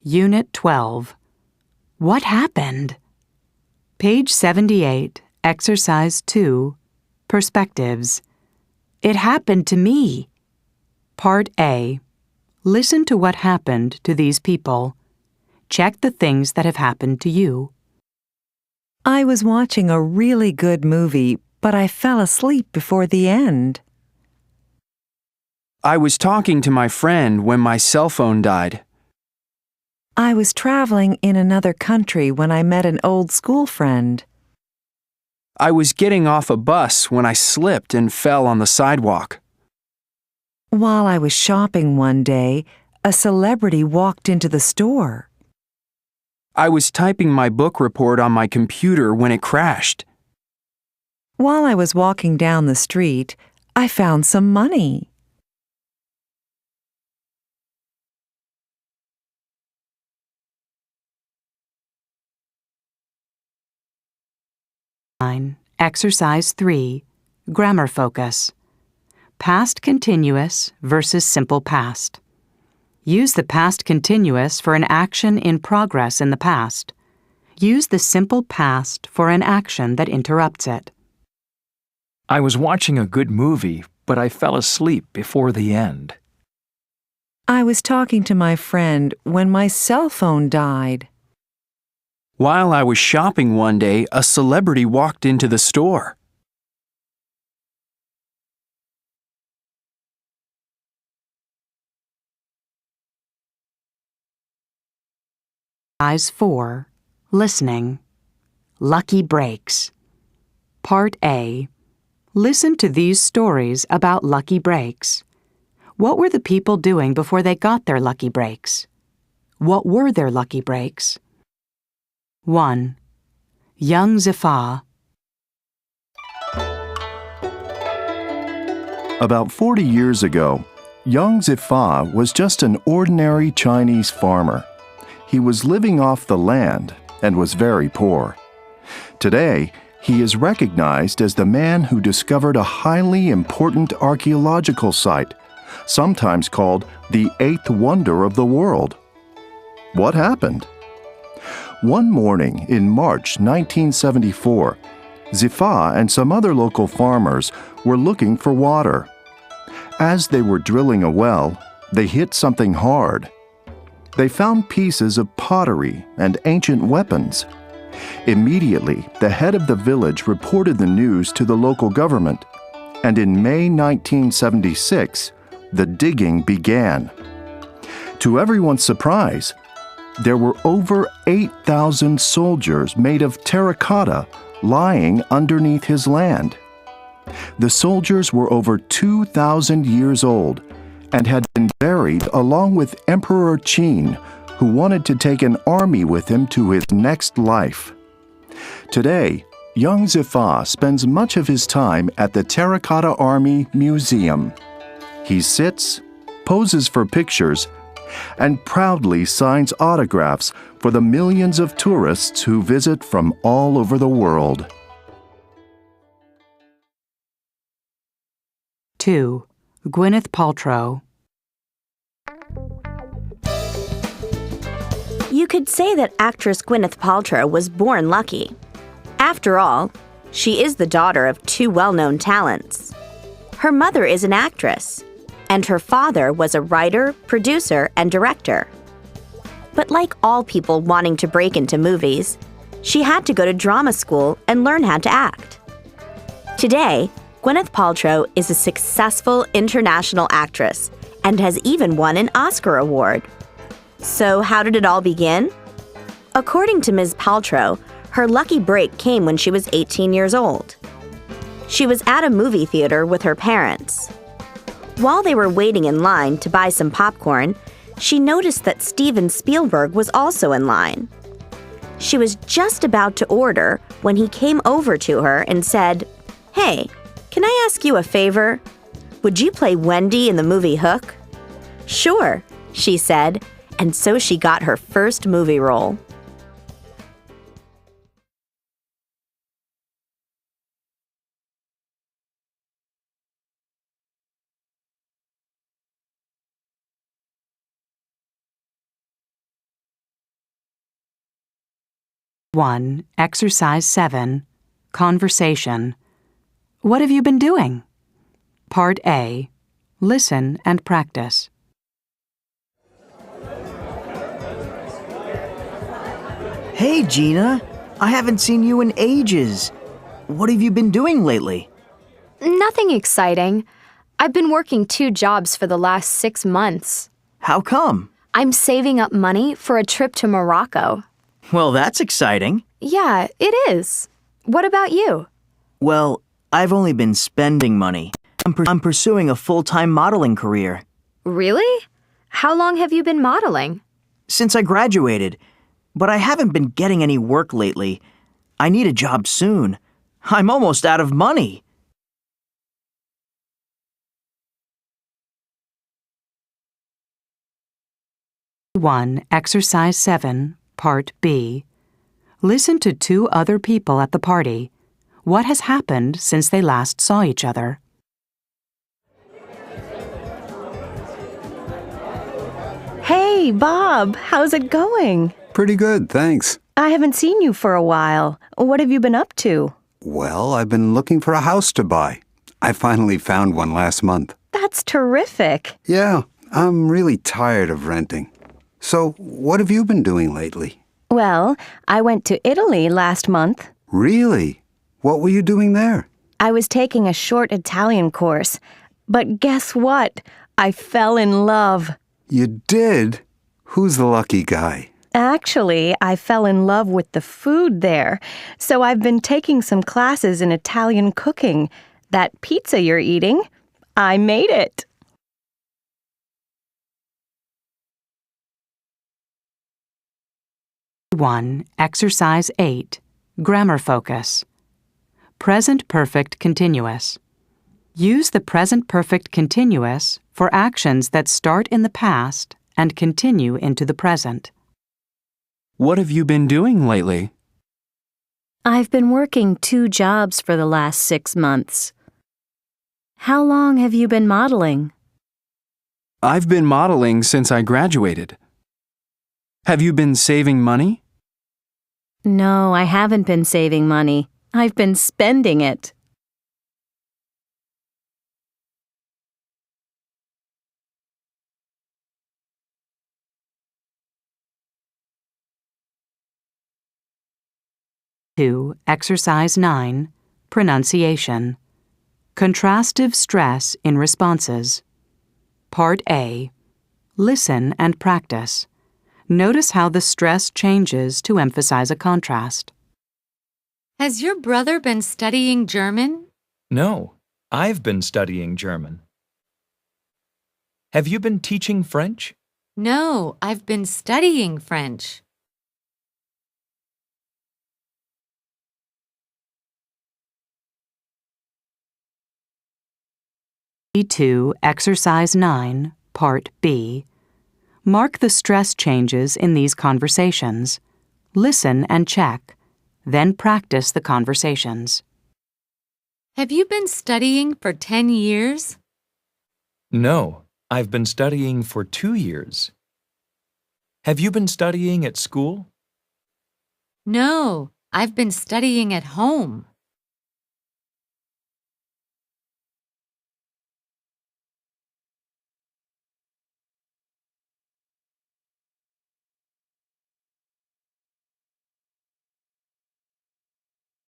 Unit 12. What happened? Page 78, Exercise 2, Perspectives. It happened to me. Part A. Listen to what happened to these people. Check the things that have happened to you. I was watching a really good movie, but I fell asleep before the end. I was talking to my friend when my cell phone died. I was traveling in another country when I met an old school friend. I was getting off a bus when I slipped and fell on the sidewalk. While I was shopping one day, a celebrity walked into the store. I was typing my book report on my computer when it crashed. While I was walking down the street, I found some money. Exercise 3, Grammar Focus. Past continuous versus simple past. Use the past continuous for an action in progress in the past. Use the simple past for an action that interrupts it. I was watching a good movie, but I fell asleep before the end. I was talking to my friend when my cell phone died. While I was shopping one day, a celebrity walked into the store. Exercise 4, Listening. Lucky breaks. Part A. Listen to these stories about lucky breaks. What were the people doing before they got their lucky breaks? What were their lucky breaks? 1. Young Zifah. About 40 years ago, young Zifah was just an ordinary Chinese farmer. He was living off the land and was very poor. Today, he is recognized as the man who discovered a highly important archaeological site, sometimes called the eighth wonder of the world. What happened? One morning in March 1974, Zifah and some other local farmers were looking for water. As they were drilling a well, they hit something hard. They found pieces of pottery and ancient weapons. Immediately, the head of the village reported the news to the local government, and in May 1976, the digging began. To everyone's surprise, there were over 8,000 soldiers made of terracotta lying underneath his land. The soldiers were over 2,000 years old and had been buried along with Emperor Qin, who wanted to take an army with him to his next life. Today, young Zifah spends much of his time at the Terracotta Army Museum. He sits, poses for pictures, and proudly signs autographs for the millions of tourists who visit from all over the world. 2. Gwyneth Paltrow. You could say that actress Gwyneth Paltrow was born lucky. After all, she is the daughter of two well-known talents. Her mother is an actress, and her father was a writer, producer, and director. But like all people wanting to break into movies, she had to go to drama school and learn how to act. Today, Gwyneth Paltrow is a successful international actress and has even won an Oscar award. So how did it all begin? According to Ms. Paltrow, her lucky break came when she was 18 years old. She was at a movie theater with her parents. While they were waiting in line to buy some popcorn, she noticed that Steven Spielberg was also in line. She was just about to order when he came over to her and said, "Hey, can I ask you a favor? Would you play Wendy in the movie Hook?" "Sure," she said, and so she got her first movie role. 1. Exercise 7. Conversation. What have you been doing? Part A. Listen and practice. Hey, Gina. I haven't seen you in ages. What have you been doing lately? Nothing exciting. I've been working 2 jobs for the last 6 months. How come? I'm saving up money for a trip to Morocco. Well, that's exciting. Yeah, it is. What about you? Well, I've only been spending money. I'm pursuing a full-time modeling career. Really? How long have you been modeling? Since I graduated, but I haven't been getting any work lately. I need a job soon. I'm almost out of money. One. Exercise 7. Part B. Listen to 2 other people at the party. What has happened since they last saw each other? Hey, Bob, how's it going? Pretty good, thanks. I haven't seen you for a while. What have you been up to? Well, I've been looking for a house to buy. I finally found one last month. That's terrific. Yeah, I'm really tired of renting. So, what have you been doing lately? Well, I went to Italy last month. Really? What were you doing there? I was taking a short Italian course. But guess what? I fell in love. You did? Who's the lucky guy? Actually, I fell in love with the food there. So I've been taking some classes in Italian cooking. That pizza you're eating, I made it. One. Exercise 8. Grammar focus. Present perfect continuous. Use the present perfect continuous for actions that start in the past and continue into the present. What have you been doing lately? I've been working 2 jobs for the last 6 months. How long have you been modeling? I've been modeling since I graduated. Have you been saving money? No, I haven't been saving money. I've been spending it. Two. Exercise 9. Pronunciation. Contrastive stress in responses. Part A. Listen and practice. Notice how the stress changes to emphasize a contrast. Has your brother been studying German? No, I've been studying German. Have you been teaching French? No, I've been studying French. E2. Exercise 9. Part B. Mark the stress changes in these conversations. Listen and check. Then practice the conversations. Have you been studying for 10 years? No, I've been studying for 2 years. Have you been studying at school? No, I've been studying at home.